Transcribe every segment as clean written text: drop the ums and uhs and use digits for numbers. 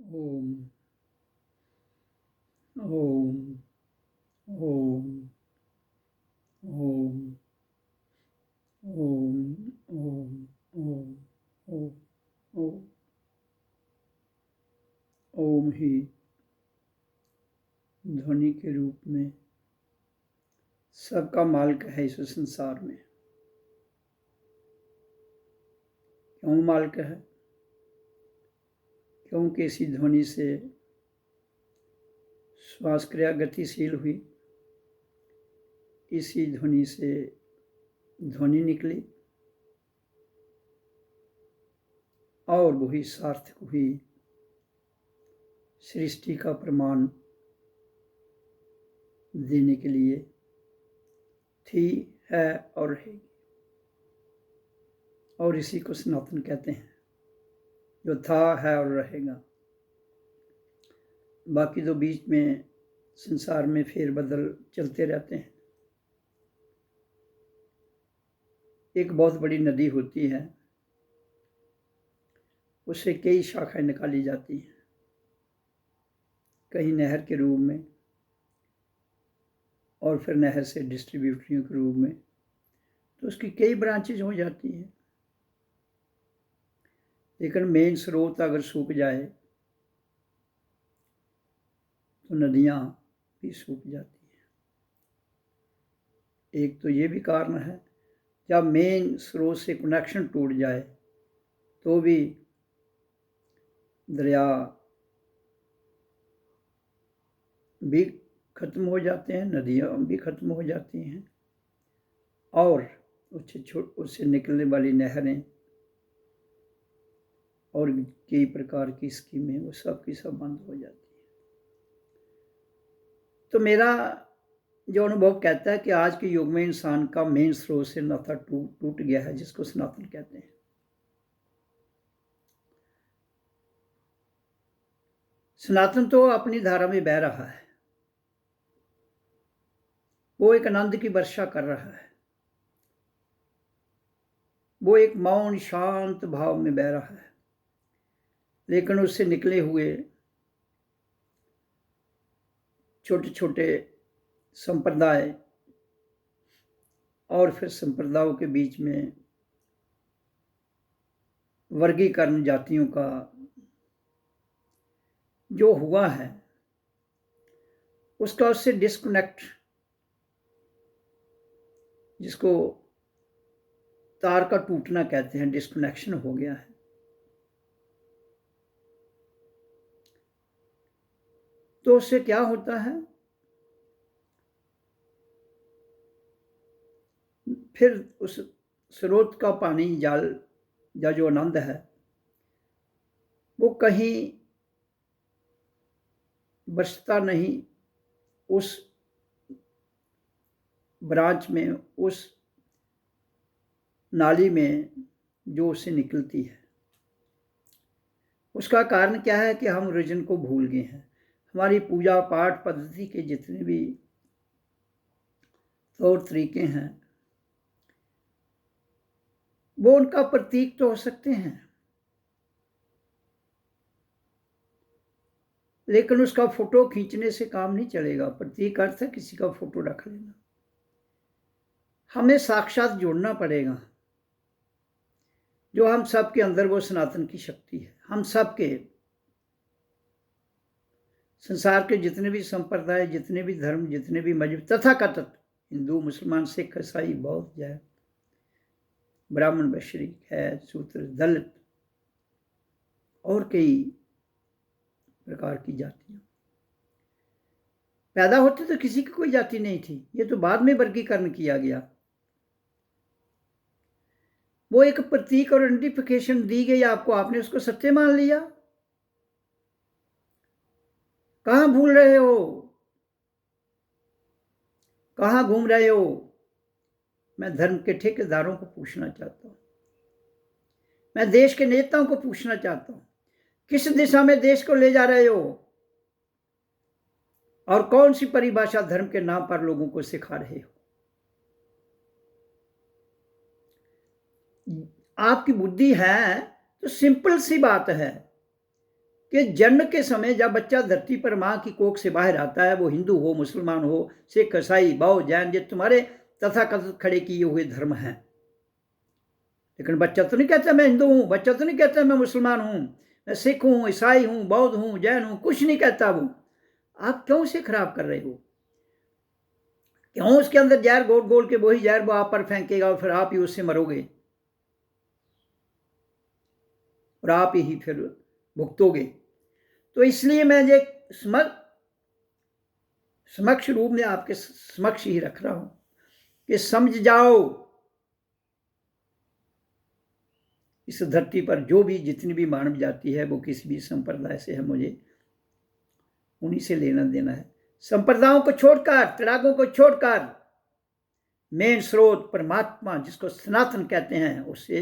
ओम ओम ओम ओम ओम ओम ओम ओम ओम ओम ही ध्वनि के रूप में सबका मालिक है इस संसार में। क्यों मालिक है? क्योंकि इसी ध्वनि से श्वास क्रिया गतिशील हुई, इसी ध्वनि से ध्वनि निकली और वही सार्थक हुई, सृष्टि का प्रमाण देने के लिए थी, है और रहेगी। और इसी को सनातन कहते हैं, जो था, है और रहेगा। बाकी तो बीच में संसार में फेरबदल चलते रहते हैं। एक बहुत बड़ी नदी होती है, उससे कई शाखाएं निकाली जाती हैं, कहीं नहर के रूप में और फिर नहर से डिस्ट्रीब्यूटरियों के रूप में, तो उसकी कई ब्रांचेज हो जाती हैं। लेकिन मेन स्रोत अगर सूख जाए तो नदियाँ भी सूख जाती हैं। एक तो ये भी कारण है, जब मेन स्रोत से कनेक्शन टूट जाए तो भी दरिया भी खत्म हो जाते हैं, नदियाँ भी खत्म हो जाती हैं, और उससे निकलने वाली नहरें और कई प्रकार की स्कीमें वो सब की सब बंद हो जाती हैं। तो मेरा जो अनुभव कहता है कि आज के युग में इंसान का मेन स्रोत से नाता टूट गया है, जिसको सनातन कहते हैं। सनातन तो अपनी धारा में बह रहा है, वो एक आनंद की वर्षा कर रहा है, वो एक मौन शांत भाव में बह रहा है। लेकिन उससे निकले हुए छोटे छोटे संप्रदाय और फिर संप्रदायों के बीच में वर्गीकरण जातियों का जो हुआ है, उसका उससे डिस्कनेक्ट, जिसको तार का टूटना कहते हैं, डिस्कनेक्शन हो गया है। तो उससे क्या होता है, फिर उस स्रोत का पानी जल या जो आनंद है वो कहीं बचता नहीं, उस ब्रांच में, उस नाली में जो उससे निकलती है। उसका कारण क्या है कि हम ओरिजिन को भूल गए हैं। हमारी पूजा पाठ पद्धति के जितने भी तौर तरीके हैं वो उनका प्रतीक तो हो सकते हैं, लेकिन उसका फोटो खींचने से काम नहीं चलेगा। प्रतीक अर्थ है किसी का फोटो रख लेना। हमें साक्षात जोड़ना पड़ेगा जो हम सब के अंदर वो सनातन की शक्ति है। हम सब के संसार के जितने भी संप्रदाय, जितने भी धर्म, जितने भी मजहब तथाकथित हिंदू, मुसलमान, सिख, ईसाई, बौद्ध, जैन, ब्राह्मण, वैश्य, खैर, शूद्र, दलित और कई प्रकार की जातियां पैदा होती तो किसी की कोई जाति नहीं थी, ये तो बाद में वर्गीकरण किया गया। वो एक प्रतीक और आइडेंटिफिकेशन दी गई आपको, आपने उसको सत्य मान लिया। कहां भूल रहे हो, कहां घूम रहे हो? मैं धर्म के ठेकेदारों को पूछना चाहता हूं, मैं देश के नेताओं को पूछना चाहता हूं, किस दिशा में देश को ले जा रहे हो और कौन सी परिभाषा धर्म के नाम पर लोगों को सिखा रहे हो? आपकी बुद्धि है तो सिंपल सी बात है कि जन्म के समय जब बच्चा धरती पर माँ की कोख से बाहर आता है, वो हिंदू हो, मुसलमान हो, सिख, ईसाई, बौद्ध, जैन, ये तुम्हारे तथाकथित खड़े किए हुए धर्म हैं। लेकिन बच्चा तो नहीं कहता मैं हिंदू हूं, बच्चा तो नहीं कहता मैं मुसलमान हूं, मैं सिख हूं, ईसाई हूं, बौद्ध हूं, जैन हूं, कुछ नहीं कहता वो। आप क्यों उसे खराब कर रहे हो? क्यों उसके अंदर जहर गोल गोल के वही जहर वो आप पर फेंकेगा और फिर आप ही उससे मरोगे और आप ही फिर भुगतोगे। तो इसलिए मैं ये समक्ष रूप में आपके समक्ष ही रख रहा हूं कि समझ जाओ, इस धरती पर जो भी जितनी भी मानव जाति है वो किसी भी संप्रदाय से है, मुझे उन्हीं से लेना देना है। संप्रदायों को छोड़कर, तड़ागों को छोड़कर मेन स्रोत परमात्मा जिसको सनातन कहते हैं, उससे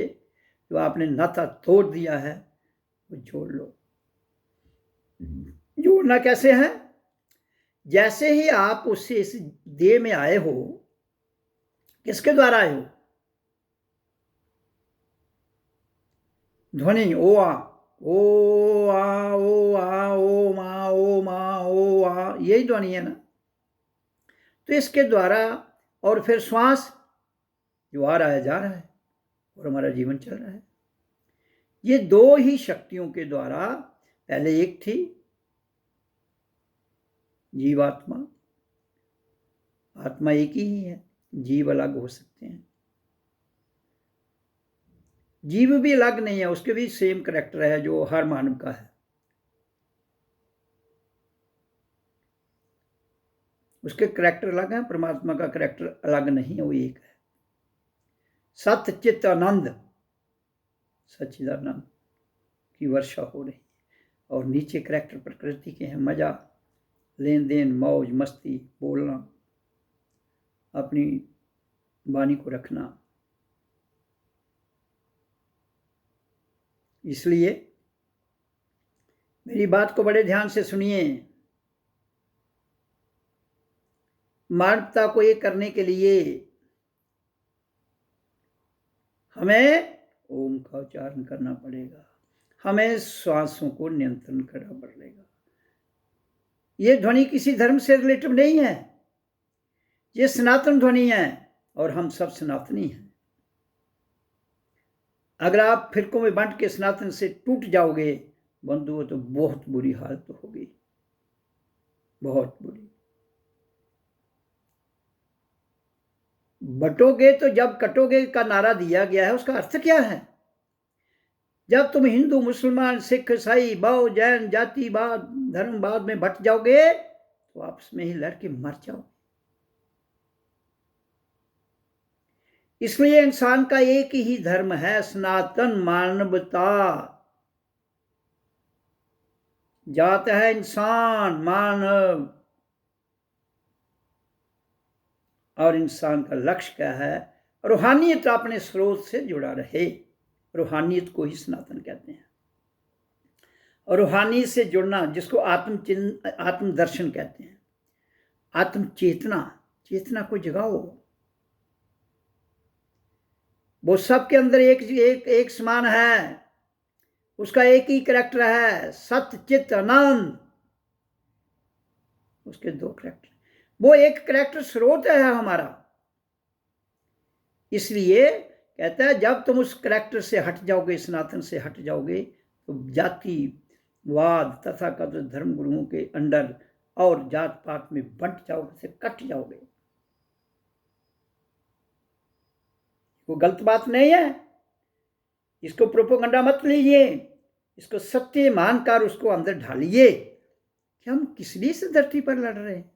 जो आपने नाता तोड़ दिया है वो जोड़ लो। जोड़ना कैसे है? जैसे ही आप उससे इस देह में आए हो, किसके द्वारा आए हो? ध्वनि ओ आ, ओ आ, ओ आ, ओ मा, ओ मा, ओ आ, यही ध्वनि है ना। तो इसके द्वारा और फिर श्वास जो आ रहा है जा रहा है और हमारा जीवन चल रहा है। ये दो ही शक्तियों के द्वारा, पहले एक थी जीवात्मा, आत्मा एक ही है, जीव अलग हो सकते हैं। जीव भी अलग नहीं है, उसके भी सेम करैक्टर है जो हर मानव का है। उसके करैक्टर अलग है, परमात्मा का करैक्टर अलग नहीं है, वो एक है। सत्य चित्त आनंद, सच्चिदानंद की वर्षा हो रही और नीचे करैक्टर प्रकृति के हैं, मजा, लेन देन, मौज मस्ती, बोलना, अपनी वाणी को रखना। इसलिए मेरी बात को बड़े ध्यान से सुनिए। मानवता को ये करने के लिए हमें ओम का उच्चारण करना पड़ेगा, हमें श्वासों को नियंत्रण करना पड़ेगा। ये ध्वनि किसी धर्म से रिलेटिव नहीं है, ये सनातन ध्वनि है और हम सब सनातनी हैं। अगर आप फिरकों में बांट के सनातन से टूट जाओगे बंधुओं, तो बहुत बुरी हालत होगी, बहुत बुरी। बटोगे तो जब कटोगे का नारा दिया गया है, उसका अर्थ क्या है? जब तुम हिंदू, मुसलमान, सिख, ईसाई, बौद्ध, जैन, जातिवाद, धर्मवाद में बट जाओगे तो आपस में ही लड़ के मर जाओ। इसलिए इंसान का एक ही धर्म है, सनातन मानवता। जात है इंसान, मानव, और इंसान का लक्ष्य क्या है? रूहानियत अपने स्रोत से जुड़ा रहे। रूहानियत को ही सनातन कहते हैं। और रूहानियत से जुड़ना, जिसको आत्म दर्शन कहते हैं, आत्म चेतना, चेतना को जगाओ। वो सबके अंदर एक समान है, उसका एक ही करैक्टर है, सत्य चित्त आनंद। उसके दो करैक्टर, वो एक करैक्टर स्रोत है हमारा। इसलिए कहता है जब तुम उस करैक्टर से हट जाओगे, सनातन से हट जाओगे, तो जातिवाद तथा कथित धर्म गुरुओं के अंडर और जात पात में बंट जाओगे, से कट जाओगे। वो गलत बात नहीं है, इसको प्रोपोगंडा मत लीजिए, इसको सत्य मानकर उसको अंदर ढालिए कि हम किस लिए इस धरती पर लड़ रहे हैं।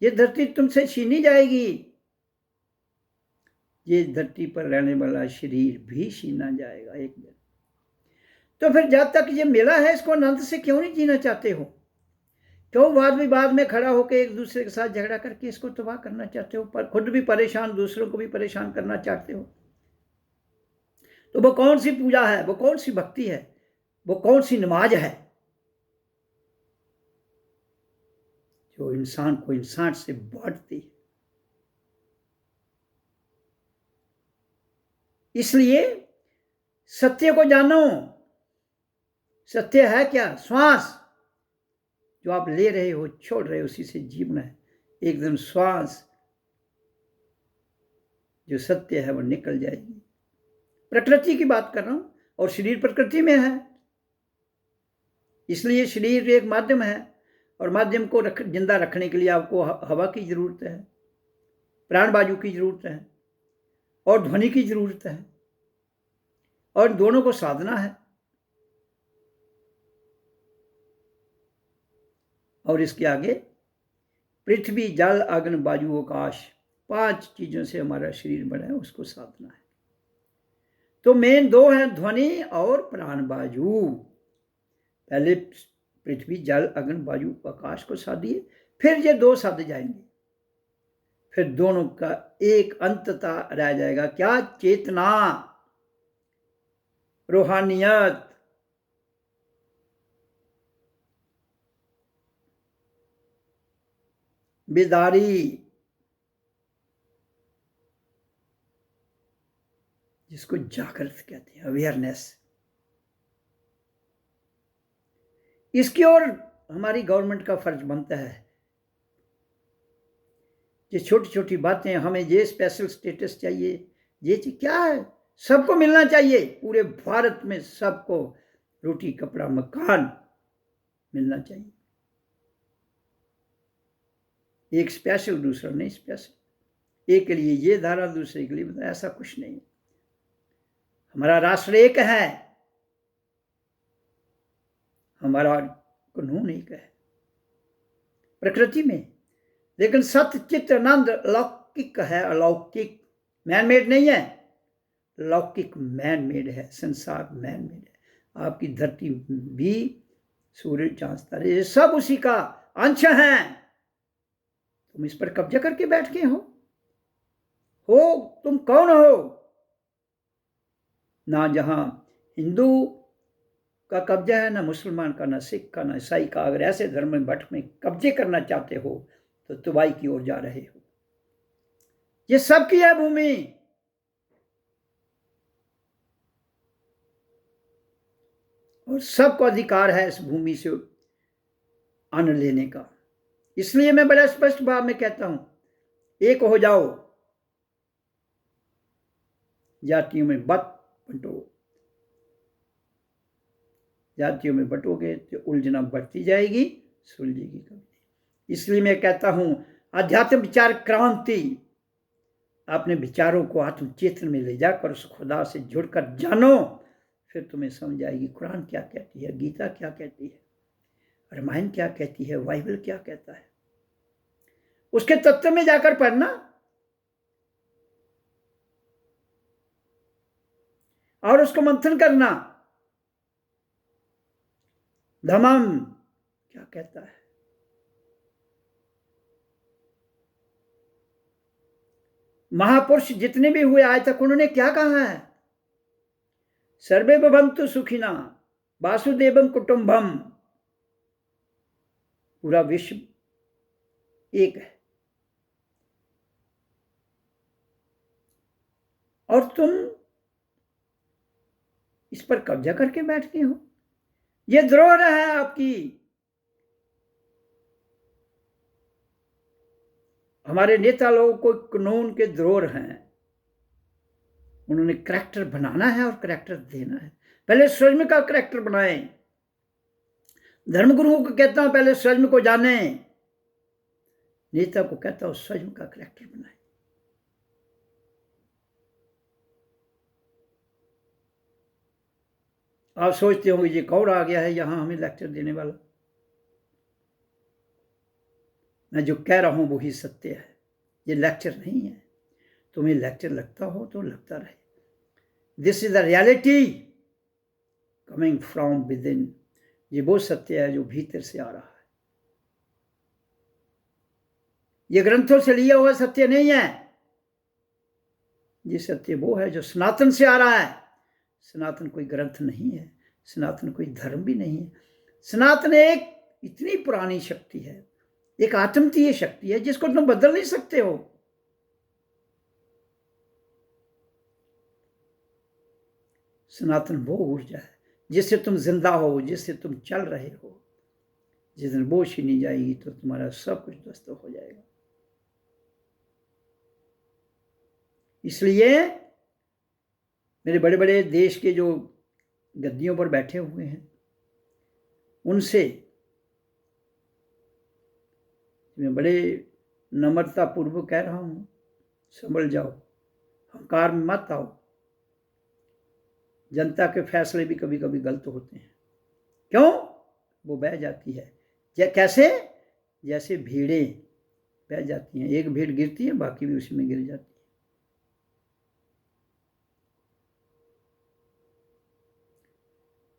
ये धरती तुमसे छीनी जाएगी, ये धरती पर रहने वाला शरीर भी छीना जाएगा एक दिन। तो फिर जब तक ये मिला है, इसको आनंद से क्यों नहीं जीना चाहते हो? क्यों वाद विवाद में खड़ा होकर एक दूसरे के साथ झगड़ा करके इसको तबाह करना चाहते हो, पर खुद भी परेशान, दूसरों को भी परेशान करना चाहते हो? तो वो कौन सी पूजा है, वो कौन सी भक्ति है, वो कौन सी नमाज है जो इंसान को इंसान से बांटती है? इसलिए सत्य को जानो, सत्य है क्या? श्वास जो आप ले रहे हो, छोड़ रहे हो, उसी से जीवना है। एक दिन श्वास जो सत्य है वो निकल जाएगी। प्रकृति की बात कर रहा हूं, और शरीर प्रकृति में है, इसलिए शरीर एक माध्यम है, और माध्यम को जिंदा रखने के लिए आपको हवा की जरूरत है, प्राण वायु की जरूरत है, और ध्वनि की जरूरत है, और दोनों को साधना है। और इसके आगे पृथ्वी, जल, अग्नि, वायु, आकाश, 5 चीजों से हमारा शरीर बना है, उसको साधना है। तो मेन 2 है, ध्वनि और प्राण वायु। पहले पृथ्वी, जल, अग्नि, वायु, आकाश को साधिए, फिर ये 2 साध जाएंगे, फिर दोनों का एक अंतता रह जाएगा। क्या? चेतना, रूहानियत, बेदारी, जिसको जागृत कहते हैं, अवेयरनेस। इसकी ओर हमारी गवर्नमेंट का फर्ज बनता है। ये छोटी छोटी बातें, हमें ये स्पेशल स्टेटस चाहिए, ये चीज क्या है? सबको मिलना चाहिए, पूरे भारत में सबको रोटी, कपड़ा, मकान मिलना चाहिए। एक स्पेशल, दूसरा नहीं स्पेशल, एक के लिए ये धारा, दूसरे के लिए बताया, ऐसा कुछ नहीं। हमारा राष्ट्र एक है, हमारा कानून एक है प्रकृति में, लेकिन सत्य, चित्त, आनंद लौकिक है, अलौकिक, मैन मेड नहीं है। लौकिक मैन मेड है, संसार मैन मेड है। आपकी धरती भी, सूर्य, चांद, तारे, सब उसी का अंश है। तुम इस पर कब्जा करके बैठ गए हो। तुम कौन हो? ना जहां हिंदू का कब्जा है, ना मुसलमान का, ना सिख का, ना ईसाई का। अगर ऐसे धर्म भट्ट में कब्जे करना चाहते हो तो तबाही की ओर जा रहे हो। ये सबकी है भूमि, और सबको अधिकार है इस भूमि से अन्न लेने का। इसलिए मैं बड़ा स्पष्ट भाव में कहता हूं, एक हो जाओ, जातियों में मत बंटो। जातियों में बंटोगे तो उलझना बढ़ती जाएगी, सुलझेगी कभी। इसलिए मैं कहता हूं, आध्यात्म विचार क्रांति, अपने विचारों को आत्म चेतन में ले जाकर उस खुदा से जुड़कर जानो, फिर तुम्हें समझ आएगी कुरान क्या कहती है, गीता क्या कहती है, रामायण क्या कहती है, बाइबल क्या कहता है। उसके तत्व में जाकर पढ़ना और उसको मंथन करना। धम्म क्या कहता है, महापुरुष जितने भी हुए आज तक, उन्होंने क्या कहा है? सर्वे भवन्तु सुखिना, वासुदेवं कुटुंबम। पूरा विश्व एक है, और तुम इस पर कब्जा करके बैठ गए हो। ये द्रोह है आपकी। हमारे नेता लोगों को कानून के द्रोह हैं। उन्होंने करैक्टर बनाना है और करैक्टर देना है। पहले स्वयं का करैक्टर बनाएं। धर्मगुरुओं को कहता हूं, पहले स्वयं को जाने। नेता को कहता हूं, स्वयं का करैक्टर बनाएं। आप सोचते होंगे ये कौन आ गया है यहां हमें लेक्चर देने वाला। मैं जो कह रहा हूं वही सत्य है, ये लेक्चर नहीं है। तुम्हें लेक्चर लगता हो तो लगता रहे। This is the reality coming from with in. ये वो सत्य है जो भीतर से आ रहा है। ये ग्रंथों से लिया हुआ सत्य नहीं है। ये सत्य वो है जो सनातन से आ रहा है। सनातन कोई ग्रंथ नहीं है, सनातन कोई धर्म भी नहीं है। सनातन एक इतनी पुरानी शक्ति है, एक आत्मतीय शक्ति है जिसको तुम बदल नहीं सकते हो। सनातन वो ऊर्जा है जिससे तुम जिंदा हो, जिससे तुम चल रहे हो, जिस दिन वो छीनी जाएगी तो तुम्हारा सब कुछ ध्वस्त हो जाएगा। इसलिए मेरे बड़े बड़े देश के जो गद्दियों पर बैठे हुए हैं, उनसे मैं बड़े नम्रता पूर्वक कह रहा हूं, संभल जाओ, अहंकार में मत आओ। जनता के फैसले भी कभी कभी गलत होते हैं। क्यों? वो बह जाती है। कैसे? जैसे भीड़ें बह जाती हैं, एक भीड़ गिरती है बाकी भी उसी में गिर जाती है।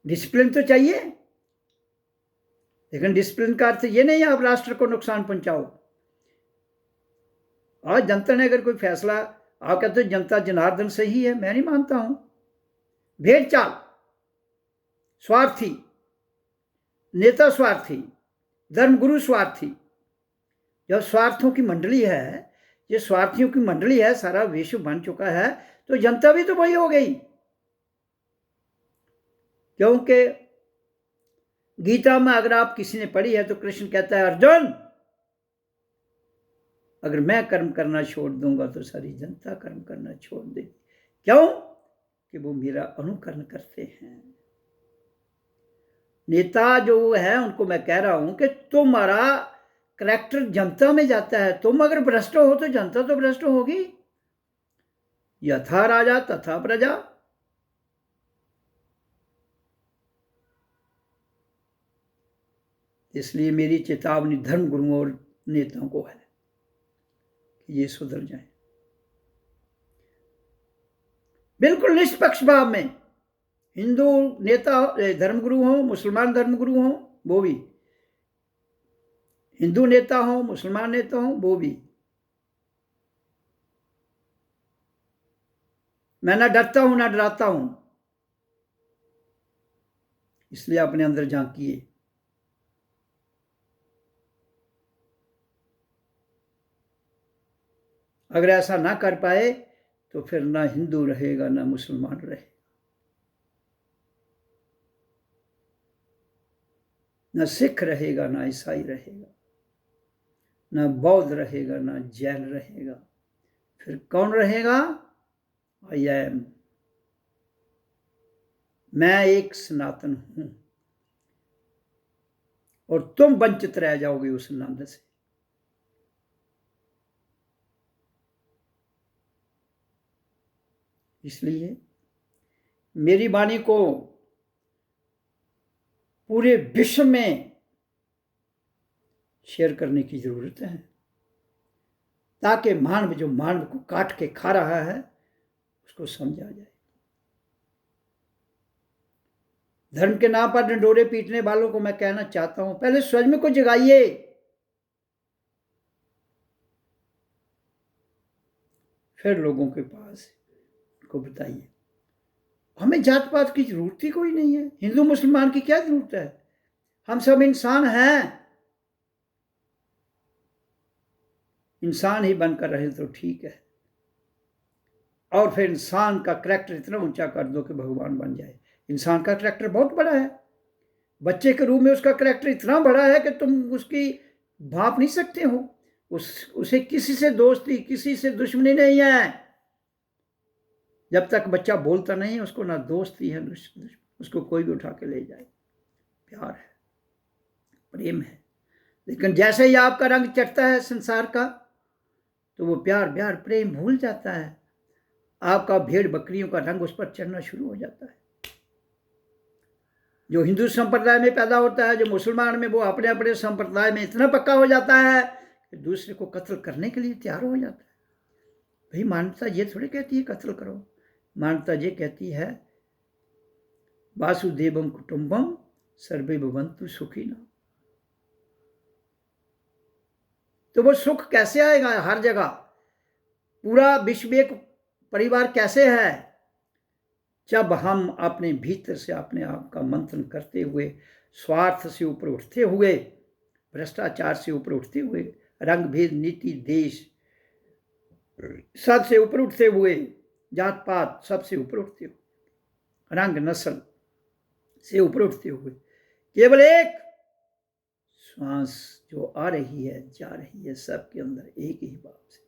डिसिप्लिन तो चाहिए, लेकिन डिसिप्लिन का अर्थ ये नहीं है आप राष्ट्र को नुकसान पहुंचाओ। आज जनता ने अगर कोई फैसला, आप कहते हो जनता जनार्दन सही है, मैं नहीं मानता हूं। भेड़ चाल, स्वार्थी नेता, स्वार्थी धर्मगुरु, स्वार्थी। जब स्वार्थों की मंडली है, ये स्वार्थियों की मंडली है, सारा विश्व बन चुका है, तो जनता भी तो वही हो गई। क्योंकि गीता में अगर आप किसी ने पढ़ी है तो कृष्ण कहता है, अर्जुन अगर मैं कर्म करना छोड़ दूंगा तो सारी जनता कर्म करना छोड़ देगी। क्यों? कि वो मेरा अनुकरण करते हैं। नेता जो है उनको मैं कह रहा हूं कि तुम्हारा करैक्टर जनता में जाता है। तुम अगर भ्रष्ट हो तो जनता तो भ्रष्ट होगी। यथा राजा तथा प्रजा। इसलिए मेरी चेतावनी धर्म गुरुओं और नेताओं को है कि ये सुधर जाए, बिल्कुल निष्पक्ष भाव में। हिंदू नेता धर्मगुरु हो, मुसलमान धर्मगुरु हो, वो भी, हिंदू नेता हो, मुसलमान नेता हो, वो भी। मैं ना डरता हूं ना डराता हूं। इसलिए अपने अंदर झांकिए। अगर ऐसा ना कर पाए तो फिर ना हिंदू रहेगा ना मुसलमान रहेगा, ना सिख रहेगा ना ईसाई रहेगा, ना बौद्ध रहेगा ना जैन रहेगा। फिर कौन रहेगा? आई एम, मैं एक सनातन हूं। और तुम वंचित रह जाओगे उस आनंद से। इसलिए मेरी वाणी को पूरे विश्व में शेयर करने की जरूरत है, ताकि मानव जो मानव को काट के खा रहा है उसको समझा जाए। धर्म के नाम पर डंडोरे पीटने वालों को मैं कहना चाहता हूं, पहले स्वयं को जगाइए। फिर लोगों के पास को बताइए। हमें जात पात की जरूरत ही कोई नहीं है। हिंदू मुसलमान की क्या जरूरत है? हम सब इंसान हैं। इंसान ही बनकर रहे तो ठीक है। और फिर इंसान का करैक्टर इतना ऊंचा कर दो कि भगवान बन जाए। इंसान का करैक्टर बहुत बड़ा है। बच्चे के रूप में उसका करैक्टर इतना बड़ा है कि तुम उसकी भाप नहीं सकते हो। उसे किसी से दोस्ती, किसी से दुश्मनी नहीं है। जब तक बच्चा बोलता नहीं, उसको ना दोस्ती है, उसको कोई भी उठा के ले जाए। प्यार है, प्रेम है। लेकिन जैसे ही आपका रंग चढ़ता है संसार का, तो वो प्यार प्यार प्रेम भूल जाता है। आपका भेड़ बकरियों का रंग उस पर चढ़ना शुरू हो जाता है। जो हिंदू संप्रदाय में पैदा होता है, जो मुसलमान में, वो अपने अपने संप्रदाय में इतना पक्का हो जाता है कि दूसरे को कत्ल करने के लिए तैयार हो जाता है। भाई मानवता ये थोड़ी कहती है कत्ल करो। मानवता ये कहती है वासुदेवम कुटुंबम सर्वे भवन्तु सुखिनः। तो वो सुख कैसे आएगा हर जगह? पूरा विश्व एक परिवार कैसे है? जब हम अपने भीतर से अपने आप का मंथन करते हुए, स्वार्थ से ऊपर उठते हुए, भ्रष्टाचार से ऊपर उठते हुए, रंग भेद नीति देश सबसे ऊपर उठते हुए, जात पात सबसे ऊपर उठते हुए, रंग नस्ल से ऊपर उठते हुए केवल एक श्वास जो आ रही है जा रही है, सबके अंदर एक ही भाव से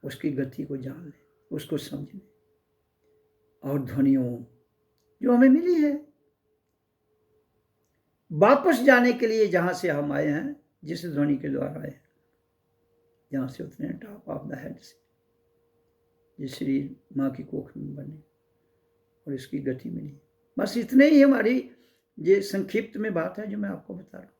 उसकी गति को जान ले, उसको समझ ले। और ध्वनियों जो हमें मिली है वापस जाने के लिए, जहां से हम आए हैं, जिस ध्वनि के द्वारा आए हैं, जहां से उतरे टॉप ऑफ द हेड से, जिस शरीर माँ की कोख में बने और इसकी गति मिली। बस इतने ही हमारी ये संक्षिप्त में बात है जो मैं आपको बता रहा हूं।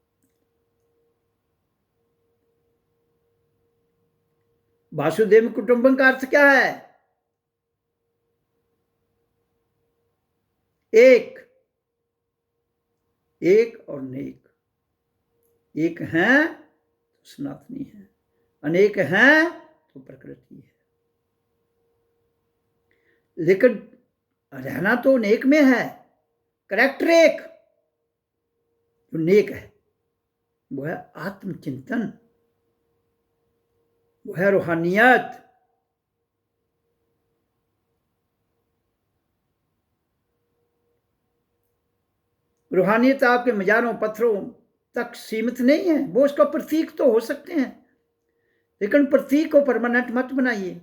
वासुदेव कुटुंबम का अर्थ क्या है? एक, एक और नेक। एक है तो सनातनी है, अनेक है तो प्रकृति है। लेकिन रहना तो नेक में है। करेक्टर एक जो नेक है वो है आत्मचिंतन, वो है रूहानियत। रूहानियत आपके मजारों पत्थरों तक सीमित नहीं है, वो उसका प्रतीक तो हो सकते हैं, लेकिन प्रतीक को परमानेंट मत बनाइए।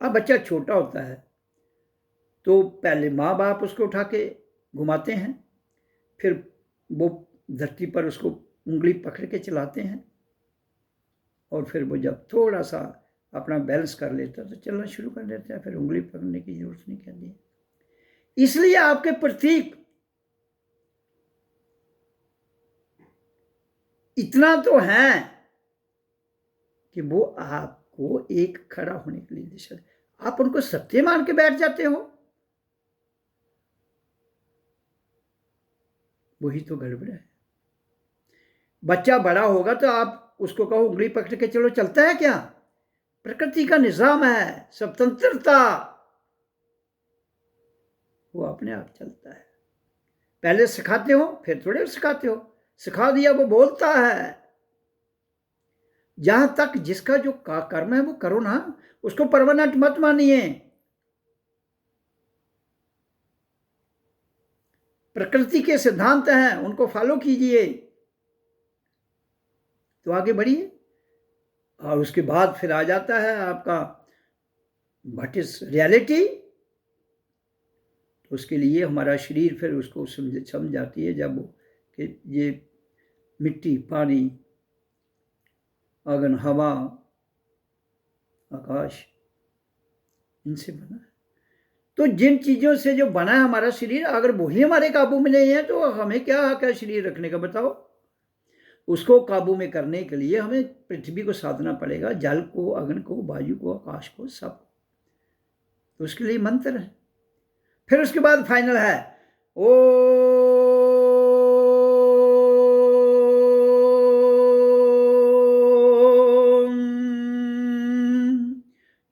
अब बच्चा छोटा होता है तो पहले माँ बाप उसको उठा के घुमाते हैं, फिर वो धरती पर उसको उंगली पकड़ के चलाते हैं, और फिर वो जब थोड़ा सा अपना बैलेंस कर लेता है तो चलना शुरू कर देता है, फिर उंगली पकड़ने की जरूरत नहीं कहती है। इसलिए आपके प्रतीक इतना तो है कि वो आपको एक खड़ा होने के लिए दिशा, आप उनको सत्य मान के बैठ जाते हो, वही तो गड़बड़ है। बच्चा बड़ा होगा तो आप उसको कहो उंगली पकड़ के चलो, चलता है क्या? प्रकृति का निजाम है, स्वतंत्रता, वो अपने आप चलता है। पहले सिखाते हो फिर थोड़े सिखाते हो, सिखा दिया वो बोलता है। जहां तक जिसका जो कर्म है वो करो ना, उसको परमानेंट मत मानिए। प्रकृति के सिद्धांत हैं, उनको फॉलो कीजिए तो आगे बढ़िए। और उसके बाद फिर आ जाता है आपका व्हाट इज रियलिटी। तो उसके लिए हमारा शरीर फिर उसको समझ जाती है, जब वो कि ये मिट्टी, पानी, अगन, हवा, आकाश, इनसे बना है। तो जिन चीजों से जो बना है हमारा शरीर, अगर वही हमारे काबू में नहीं है तो हमें क्या हक है शरीर रखने का, बताओ। उसको काबू में करने के लिए हमें पृथ्वी को साधना पड़ेगा, जल को, अग्नि को, वायु को, आकाश को, सब। तो उसके लिए मंत्र है। फिर उसके बाद फाइनल है ओ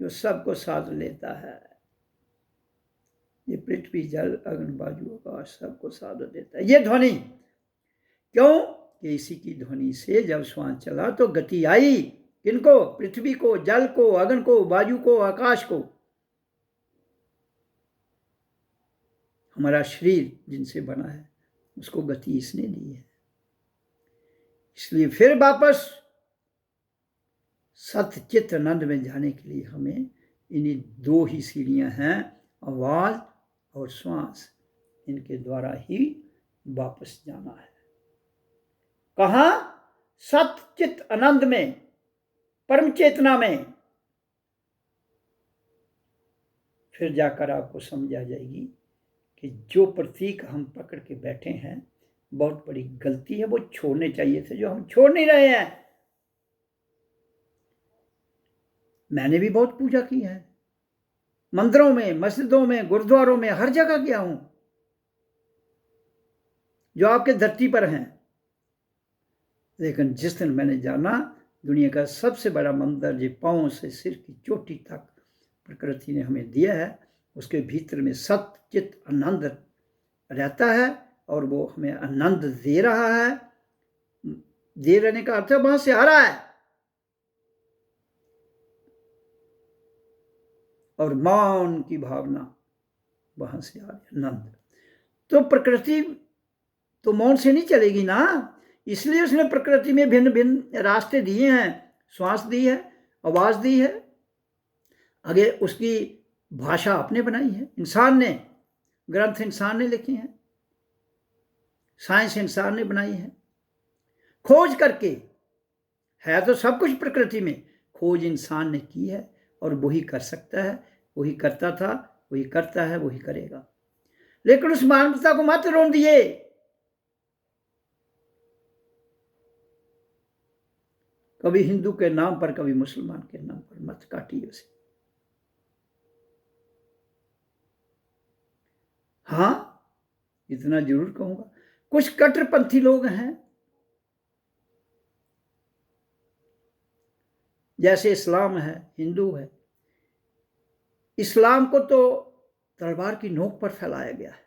जो सबको साध लेता है। ये पृथ्वी, जल, अग्नि, वायु, आकाश सबको साध देता है। ये ध्वनि क्यों कि इसी की ध्वनि से जब श्वास चला तो गति आई। किनको? पृथ्वी को, जल को, अग्नि को, वायु को, आकाश को। हमारा शरीर जिनसे बना है उसको गति इसने दी है। इसलिए फिर वापस सत्य चित्त आनंद में जाने के लिए हमें इन्हीं दो ही सीढ़ियां हैं, आवाज और श्वास, इनके द्वारा ही वापस जाना है। कहां? सत्य चित्त आनंद में, परम चेतना में। फिर जाकर आपको समझ आ जाएगी कि जो प्रतीक हम पकड़ के बैठे हैं बहुत बड़ी गलती है, वो छोड़ने चाहिए थे, जो हम छोड़ नहीं रहे हैं। मैंने भी बहुत पूजा की है, मंदिरों में, मस्जिदों में, गुरुद्वारों में, हर जगह गया हूं जो आपके धरती पर हैं। लेकिन जिस दिन मैंने जाना दुनिया का सबसे बड़ा मंदिर जो पांव से सिर की चोटी तक प्रकृति ने हमें दिया है, उसके भीतर में सत्य चित्त आनंद रहता है और वो हमें आनंद दे रहा है। दे रहने का अर्थ वहां से आ रहा है। और मौन की भावना वहां से आ रही आनंद। तो प्रकृति तो मौन से नहीं चलेगी ना, इसलिए उसने प्रकृति में भिन्न भिन्न रास्ते दिए हैं, श्वास दी है, आवाज दी है, आगे उसकी भाषा आपने बनाई है, इंसान ने, ग्रंथ इंसान ने लिखे हैं, साइंस इंसान ने बनाई है, खोज करके, है तो सब कुछ प्रकृति में, खोज इंसान ने की है और वही कर सकता है, वही करता था, वही करता है, वही करेगा। लेकिन उस मानवता को मत रोन दिए, कभी हिंदू के नाम पर, कभी मुसलमान के नाम पर मत काटिए उसे। हाँ, इतना जरूर कहूंगा, कुछ कट्टरपंथी लोग हैं, जैसे इस्लाम है, हिंदू है, इस्लाम को तो तलवार की नोक पर फैलाया गया है।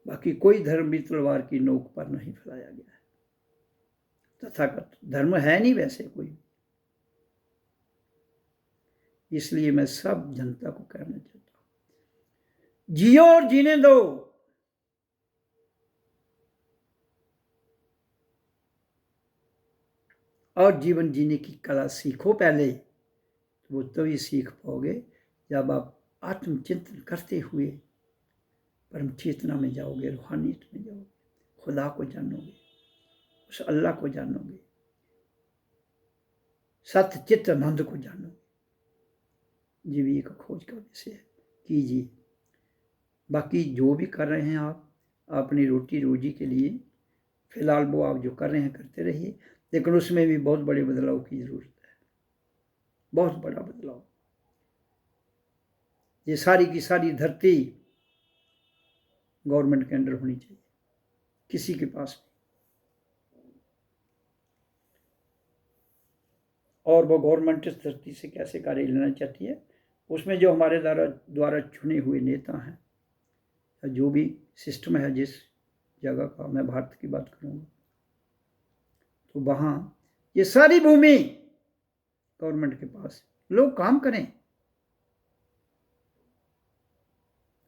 बाकी कोई धर्म भी तलवार की नोक पर नहीं फैलाया गया है। तथाकथ धर्म है नहीं वैसे कोई। इसलिए मैं सब जनता को कहना चाहता हूं, जियो और जीने दो। और जीवन जीने की कला सीखो पहले, वो तभी सीख पाओगे जब आप आत्मचिंतन करते हुए परम चेतना में जाओगे, रूहानियत में जाओगे, खुदा को जानोगे, उस अल्लाह को जानोगे, सत्य चित्त आनंद को जानोगे। जीविका खोज का विषय कीजिए। बाकी जो भी कर रहे हैं आप अपनी रोटी रोजी के लिए, फिलहाल वो आप जो कर रहे हैं करते रहिए, लेकिन उसमें भी बहुत बड़े बदलाव की जरूरत है, बहुत बड़ा बदलाव। ये सारी की सारी धरती गवर्नमेंट के अंडर होनी चाहिए, किसी के पास नहीं। और वो गवर्नमेंट इस धरती से कैसे कार्य लेना चाहती है, उसमें जो हमारे द्वारा चुने हुए नेता हैं, जो भी सिस्टम है, जिस जगह का, मैं भारत की बात करूँगा, तो वहाँ ये सारी भूमि गवर्नमेंट के पास, लोग काम करें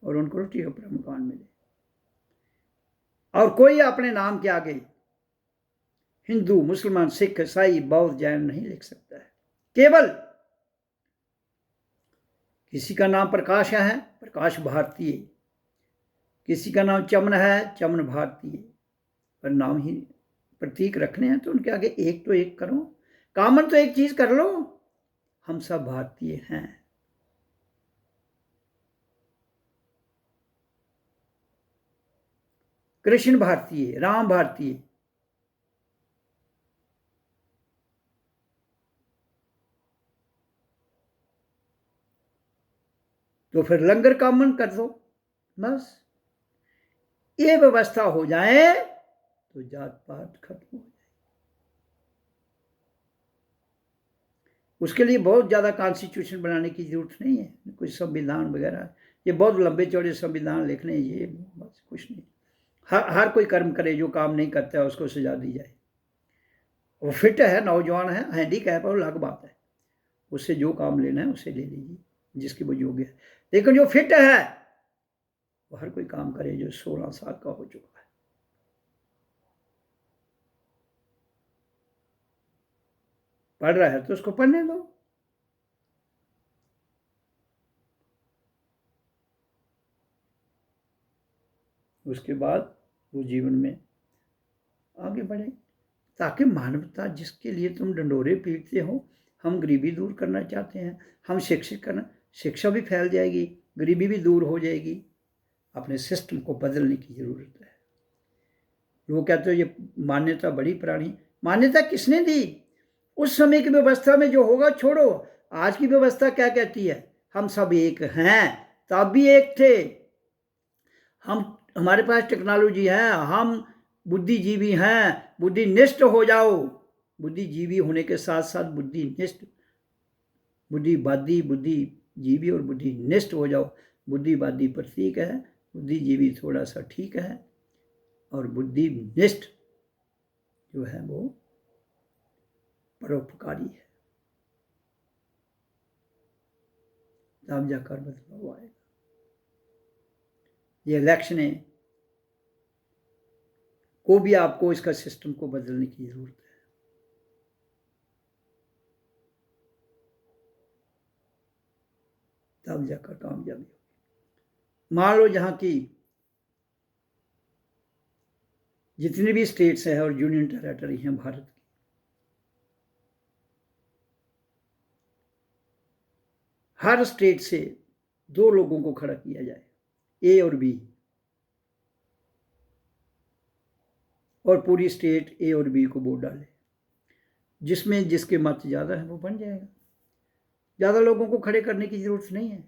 और उनको रोटी कपड़ा मकान मिले, और कोई अपने नाम के आगे हिंदू, मुसलमान, सिख, ईसाई, बौद्ध, जैन नहीं लिख सकता है। केवल किसी का नाम प्रकाश है, प्रकाश भारतीय, किसी का नाम चमन है, चमन भारतीय, पर नाम ही प्रतीक रखने हैं तो उनके आगे एक तो एक करो, कॉमन तो एक चीज कर लो, हम सब भारतीय हैं। कृष्ण भारतीय, राम भारतीय, तो फिर लंगर कॉमन कर दो, बस ये व्यवस्था हो जाए तो जात पात खत्म हो जाए। उसके लिए बहुत ज़्यादा कॉन्स्टिट्यूशन बनाने की जरूरत नहीं है, कोई संविधान वगैरह, ये बहुत लंबे चौड़े संविधान लिखने, ये बस कुछ नहीं। हर कोई कर्म करे, जो काम नहीं करता है उसको सजा दी जाए। वो फिट है, नौजवान है, हैंडीकैप है, वो अलग बात है, उससे जो काम लेना है उसे ले लीजिए, जिसकी वो योग्य है। लेकिन जो फिट है वो हर कोई काम करे, जो 16 साल का हो चुका है। पढ़ रहा है तो उसको पढ़ने दो। उसके बाद वो जीवन में आगे बढ़े, ताकि मानवता जिसके लिए तुम डंडोरे पीटते हो, हम गरीबी दूर करना चाहते हैं, हम शिक्षित करना, शिक्षा भी फैल जाएगी, गरीबी भी दूर हो जाएगी। अपने सिस्टम को बदलने की जरूरत है। लोग कहते हो ये मान्यता बड़ी पुरानी, मान्यता किसने दी? उस समय की व्यवस्था में जो होगा छोड़ो, आज की व्यवस्था क्या कहती है? हम सब एक हैं, तब भी एक थे। हमारे पास टेक्नोलॉजी है, हम बुद्धिजीवी हैं, बुद्धिनिष्ठ हो जाओ। बुद्धिजीवी होने के साथ साथ बुद्धिनिष्ठ, बुद्धिवादी, बुद्धिजीवी और बुद्धिनिष्ठ हो जाओ। बुद्धिवादी प्रतीक है, बुद्धिजीवी थोड़ा सा ठीक है, और बुद्धिनिष्ठ जो है वो परोपकारी है, तब जाकर बदलाव आएगा। ये इलेक्शन है को भी आपको इसका सिस्टम को बदलने की जरूरत है। तब जाकर कामयाबी होगी। मान लो जहां की जितनी भी स्टेट्स हैं और यूनियन टेरिटरी हैं भारत की, हर स्टेट से 2 लोगों को खड़ा किया जाए, ए और बी, और पूरी स्टेट ए और बी को वोट डाले, जिसमें जिसके मत ज़्यादा है वो बन जाएगा। ज़्यादा लोगों को खड़े करने की ज़रूरत नहीं है।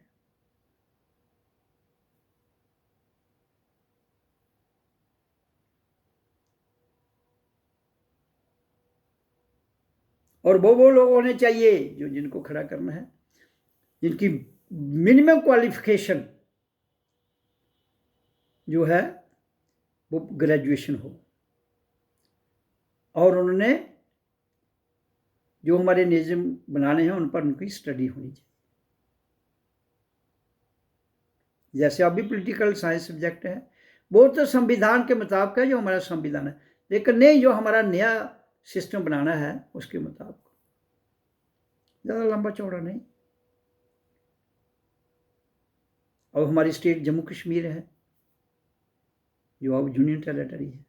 और वो लोग होने चाहिए जो जिनको खड़ा करना है, जिनकी मिनिमम क्वालिफिकेशन जो है वो ग्रेजुएशन हो, और उन्होंने जो हमारे नियम बनाने हैं उन पर उनकी स्टडी होनी चाहिए। जैसे अभी पॉलिटिकल साइंस सब्जेक्ट है, वो तो संविधान के मुताबिक है, जो हमारा संविधान है, लेकिन नहीं जो हमारा नया सिस्टम बनाना है उसके मुताबिक, ज़्यादा लंबा चौड़ा नहीं। और हमारी स्टेट जम्मू कश्मीर है जो अब यूनियन टेरिटरी है,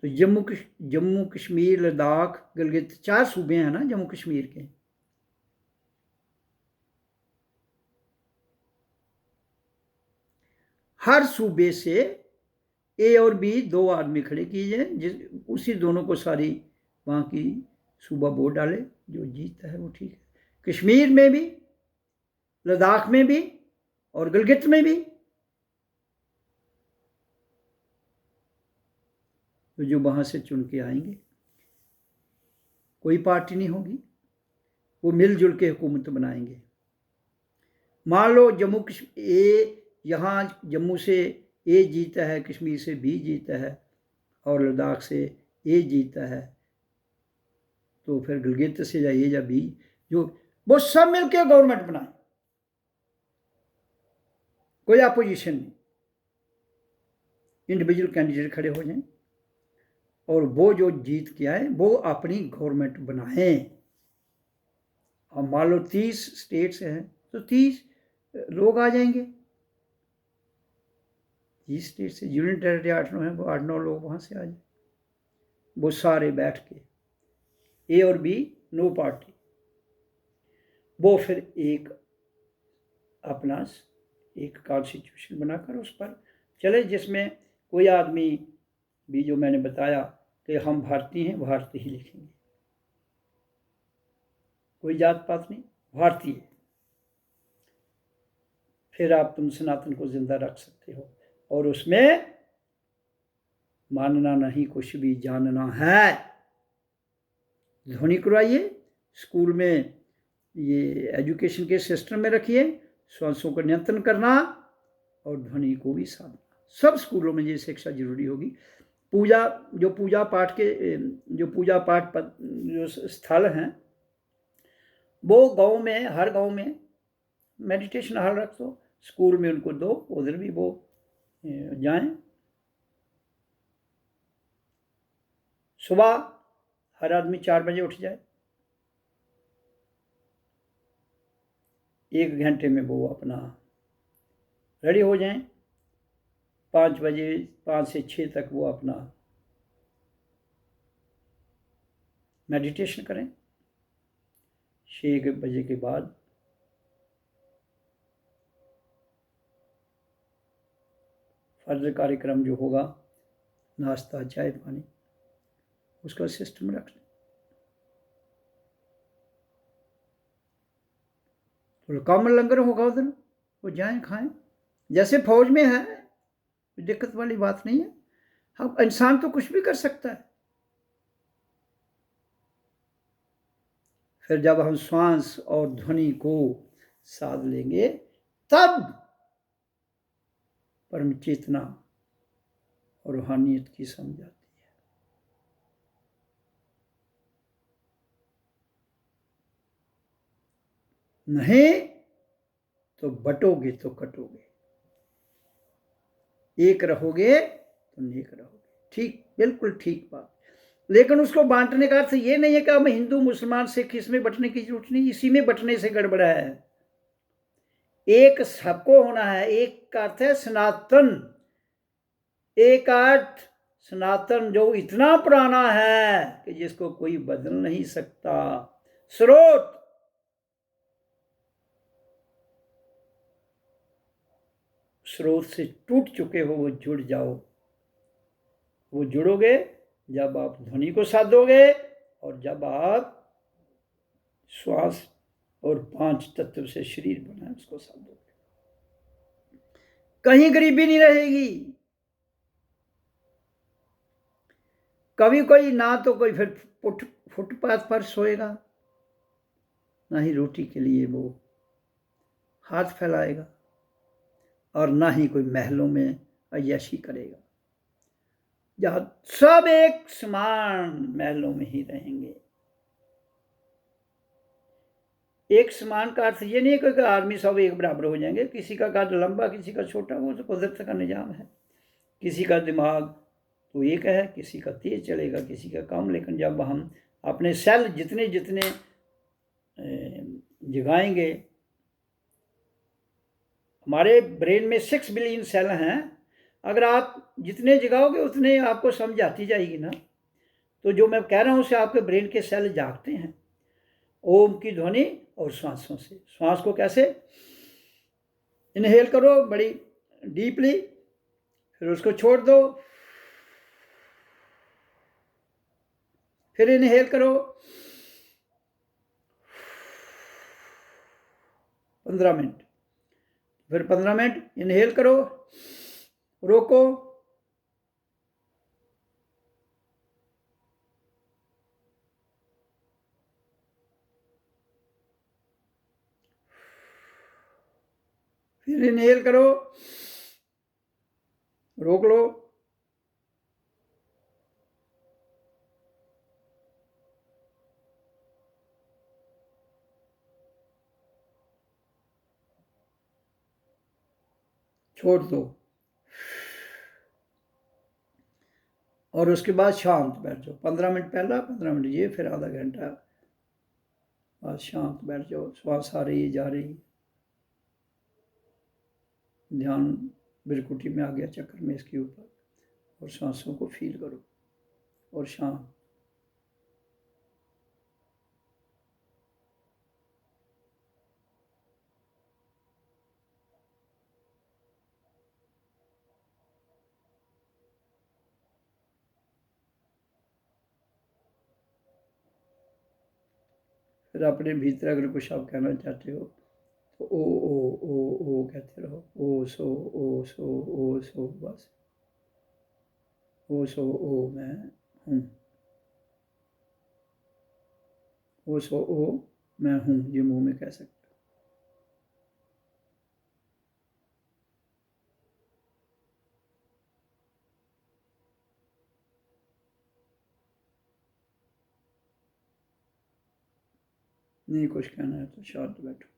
तो जम्मू कश्मीर, लद्दाख, गिलगित 4 सूबे हैं ना जम्मू कश्मीर के। हर सूबे से ए और बी 2 आदमी खड़े किए जाए, उसी दोनों को सारी वहाँ की सूबा वोट डाले, जो जीतता है वो ठीक है। कश्मीर में भी, लद्दाख में भी और गिलगित में भी, तो जो वहाँ से चुन के आएंगे, कोई पार्टी नहीं होगी, वो मिलजुल के हुकूमत बनाएंगे। मान लो जम्मू ए, यहाँ जम्मू से ए जीता है, कश्मीर से बी जीता है और लद्दाख से ए जीता है, तो फिर गिलगित से या ए या बी, जो वो सब मिलकर गवर्नमेंट बनाए, कोई अपोजिशन नहीं, इंडिविजुअल कैंडिडेट खड़े हो जाएं और वो जो जीत के आए वो अपनी गवर्नमेंट बनाएं। अब मान लो 30 स्टेट्स हैं तो 30 लोग आ जाएंगे, 30 स्टेट से यूनियन टेरिटरी 8-9 है, वो 8-9 लोग वहाँ से आ जाए, वो सारे बैठ के ए और बी, नो पार्टी, वो फिर एक अपना एक कॉन्स्टिट्यूशन बनाकर उस पर चले, जिसमें कोई आदमी भी, जो मैंने बताया कि हम भारतीय हैं, भारतीय ही लिखेंगे, कोई जात पात नहीं, भारतीय। फिर आप तुम सनातन को जिंदा रख सकते हो, और उसमें मानना नहीं कुछ भी जानना है, ध्वनि करवाइए, स्कूल में ये एजुकेशन के सिस्टम में रखिए, श्वासों का नियंत्रण करना और ध्वनि को भी साधना, सब स्कूलों में ये शिक्षा जरूरी होगी। पूजा पाठ जो स्थल हैं, वो गांव में, हर गांव में मेडिटेशन हॉल रख दो, स्कूल में उनको दो, उधर भी वो जाएं। सुबह हर आदमी 4 बजे उठ जाए, 1 घंटे में वो अपना रेडी हो जाएं, 5 बजे, 5 से 6 तक वो अपना मेडिटेशन करें, 6 बजे के बाद फर्ज कार्यक्रम जो होगा, नाश्ता, चाय पानी, उसका सिस्टम रख लें। तो कॉमन लंगर होगा उधर, वो जाएं खाएं, जैसे फौज में है, दिक्कत वाली बात नहीं है। हम इंसान तो कुछ भी कर सकता है। फिर जब हम श्वास और ध्वनि को साध लेंगे, तब परम चेतना और रूहानियत की समझ आती है। नहीं तो बटोगे तो कटोगे, एक रहोगे तो नेक रहोगे। ठीक, बिल्कुल ठीक बात। लेकिन उसको बांटने का अर्थ ये नहीं है कि हम हिंदू मुसलमान सिख इसमें बंटने की जरूरत नहीं, इसी में बंटने से गड़बड़ा है। एक सबको होना है। एक का अर्थ है सनातन, एक अर्थ सनातन जो इतना पुराना है कि जिसको कोई बदल नहीं सकता। स्रोत, स्रोत से टूट चुके हो वो जुड़ जाओ। वो जुड़ोगे जब आप ध्वनि को साधोगे और जब आप श्वास और 5 तत्व से शरीर बना उसको साधोगे। कहीं गरीबी नहीं रहेगी। कभी कोई ना तो कोई फिर फुटपाथ पर सोएगा, ना ही रोटी के लिए वो हाथ फैलाएगा, और ना ही कोई महलों में अय्याशी करेगा। जहां सब एक समान महलों में ही रहेंगे। एक समान का अर्थ ये नहीं है कि आदमी सब एक बराबर हो जाएंगे। किसी का कद लंबा, किसी का छोटा, वो तो कुदरत का निजाम है। किसी का दिमाग तो एक है, किसी का तेज चलेगा, किसी का कम। लेकिन जब हम अपने सेल जितने जितने जगाएंगे, हमारे ब्रेन में 6 बिलियन सेल हैं, अगर आप जितने जगाओगे उतने आपको समझ आती जाएगी ना। तो जो मैं कह रहा हूँ उसे आपके ब्रेन के सेल जागते हैं ओम की ध्वनि और श्वासों से। श्वास को कैसे इनहेल करो बड़ी डीपली, फिर उसको छोड़ दो, फिर इनहेल करो 15 मिनट, फिर 15 मिनट इनहेल करो, रोको, फिर इनहेल करो, रोक लो, छोड़ दो, और उसके बाद शांत बैठ जाओ। 15 मिनट पहला, 15 मिनट ये, फिर आधा घंटा बाद शांत बैठ जाओ। श्वास आ रही है, जा रही, ध्यान बिरकुटी में आ गया चक्कर में इसके ऊपर, और सांसों को फील करो और शांत। फिर अपने भीतर अगर कुछ आप कहना चाहते हो तो ओ कहते रहो। ओ सो बस। ओ मैं हूँ, ओ मैं हूँ, ये मुंह में कह सकते। नहीं कुछ कहना है तो शांत बैठो।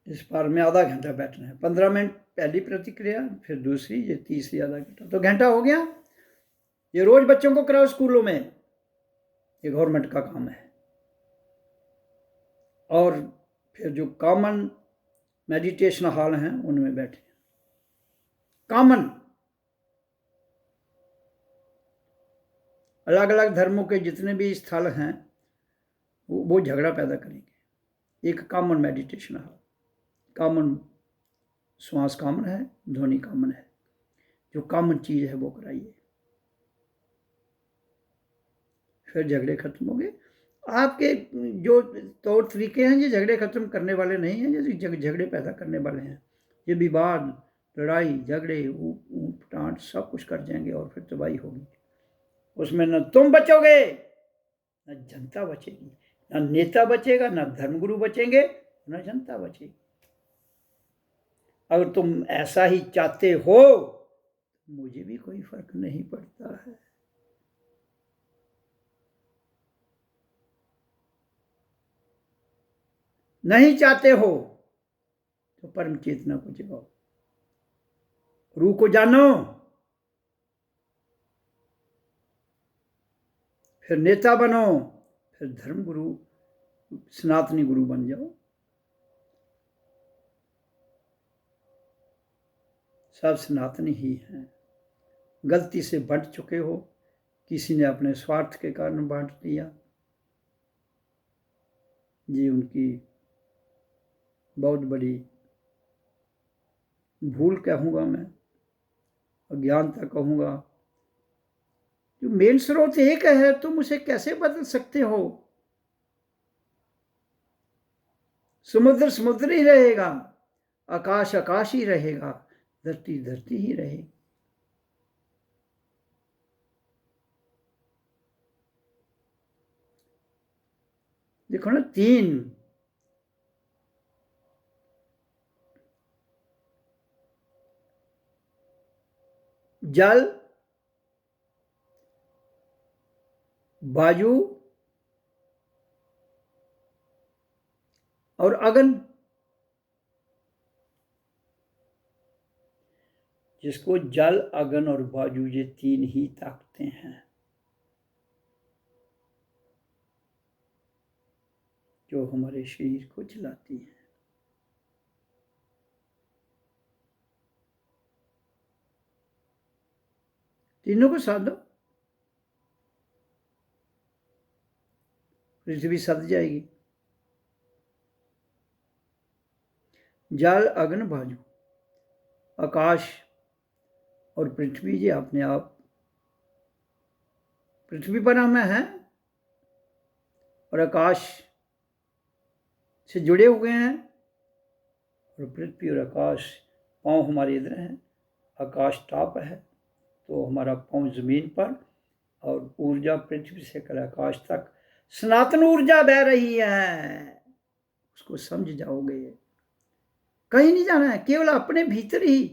इस बार में आधा घंटा बैठना है। 15 मिनट पहली प्रतिक्रिया, फिर दूसरी, ये तीसरी आधा घंटा, तो घंटा हो गया। ये रोज बच्चों को कराओ स्कूलों में, ये गवर्नमेंट का काम है। और फिर जो कॉमन मेडिटेशन हॉल हैं उनमें बैठे। कॉमन अलग अलग धर्मों के जितने भी स्थल हैं वो झगड़ा पैदा करेंगे। एक कॉमन मेडिटेशन हॉल, कॉमन श्वास कॉमन है, ध्वनि कॉमन है, जो कॉमन चीज है वो कराइए। फिर झगड़े खत्म हो गए। आपके जो तौर तरीके हैं ये झगड़े खत्म करने वाले नहीं हैं, ये झगड़े पैदा करने वाले हैं। ये विवाद, लड़ाई झगड़े, ऊंट टांट सब कुछ कर जाएंगे और फिर तबाही होगी। उसमें न तुम बचोगे, न जनता बचेगी, न नेता बचेगा, न धर्मगुरु बचेंगे, न जनता बचेगी। अगर तुम ऐसा ही चाहते हो, मुझे भी कोई फर्क नहीं पड़ता है। नहीं चाहते हो तो परम चेतना को जगाओ, रूह को जानो, फिर नेता बनो, फिर धर्म गुरु सनातनी गुरु बन जाओ। सब सनातनी ही हैं। गलती से बंट चुके हो, किसी ने अपने स्वार्थ के कारण बांट दिया, ये उनकी बहुत बड़ी भूल कहूँगा मैं, अज्ञानता कहूँगा। जो मेन स्रोत एक है, तुम उसे कैसे बदल सकते हो? समुद्र समुद्र ही रहेगा, आकाश आकाश ही रहेगा, धरती धरती ही रहेगी। देखो ना, तीन जल, वायु और अग्नि, जिसको जल, अग्नि और वायु, ये तीन ही ताकतें हैं जो हमारे शरीर को चलाती हैं। तीनों को साध दो, पृथ्वी सद जाएगी। जल, अग्नि, वायु, आकाश और पृथ्वी, ये अपने आप पृथ्वी पर हम हैं और आकाश से जुड़े हुए हैं, और पृथ्वी और आकाश पांव हमारे इधर हैं, आकाश टॉप है तो हमारा पांव जमीन पर, और ऊर्जा पृथ्वी से कर आकाश तक सनातन ऊर्जा बह रही है। उसको समझ जाओगे, कहीं नहीं जाना है, केवल अपने भीतर ही।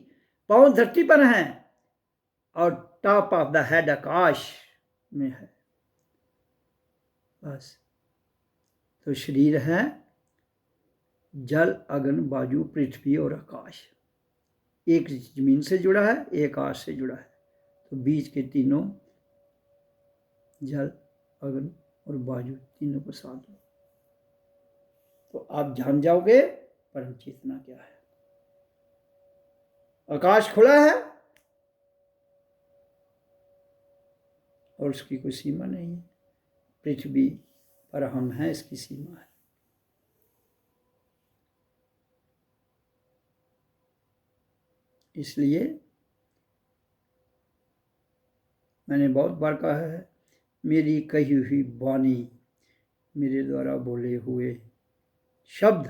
पांव धरती पर हैं और टॉप ऑफ द हेड आकाश में है, बस। तो शरीर है जल, अग्नि, वायु, पृथ्वी और आकाश। एक जमीन से जुड़ा है, एक आकाश से जुड़ा है, तो बीच के तीनों जल, अग्नि और वायु, तीनों को साथ दो तो आप जान जाओगे परम चेतना क्या है। आकाश खुला है और उसकी कोई सीमा नहीं है, पृथ्वी पर हम हैं, इसकी सीमा है। इसलिए मैंने बहुत बार कहा है, मेरी कही हुई वाणी, मेरे द्वारा बोले हुए शब्द,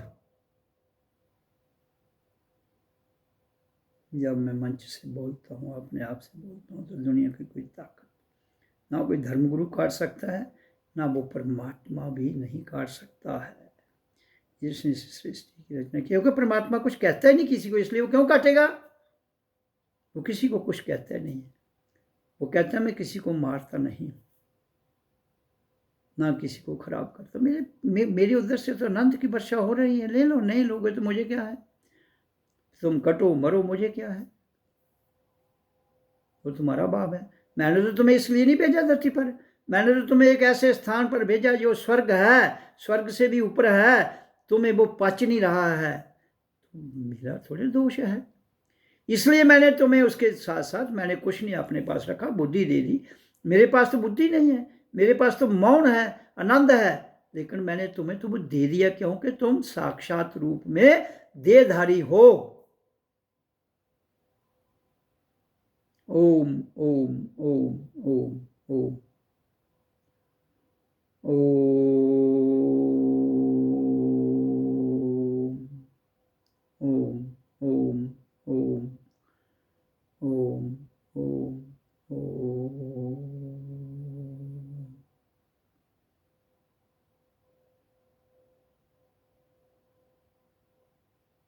जब मैं मंच से बोलता हूँ, अपने आप से बोलता हूँ, तो दुनिया की कोई ताकत, ना कोई धर्मगुरु काट सकता है, ना वो परमात्मा भी नहीं काट सकता है जिसने सृष्टि की रचना की। क्योंकि परमात्मा कुछ कहता ही नहीं किसी को, इसलिए वो क्यों काटेगा? वो किसी को कुछ कहता नहीं है। वो कहता है मैं किसी को मारता नहीं, ना किसी को खराब करता। मेरी उधर से तो अनंत की वर्षा हो रही है, ले लो, नहीं लोगे तो मुझे क्या है, तुम कटो मरो, मुझे क्या है, वो तुम्हारा बाप है। मैंने तो तुम्हें इसलिए नहीं भेजा धरती पर, मैंने तो तुम्हें एक ऐसे स्थान पर भेजा जो स्वर्ग है, स्वर्ग से भी ऊपर है, तुम्हें वो पच नहीं रहा है, मेरा थोड़े दोष है। इसलिए मैंने तुम्हें उसके साथ साथ मैंने कुछ नहीं अपने पास रखा, बुद्धि दे दी। मेरे पास तो बुद्धि नहीं है, मेरे पास तो मौन है, आनंद है, लेकिन मैंने तुम्हें तो वो दे दिया क्योंकि तुम साक्षात रूप में देहधारी हो। ओम ओम ओम ओम ओम ओम ओम ओम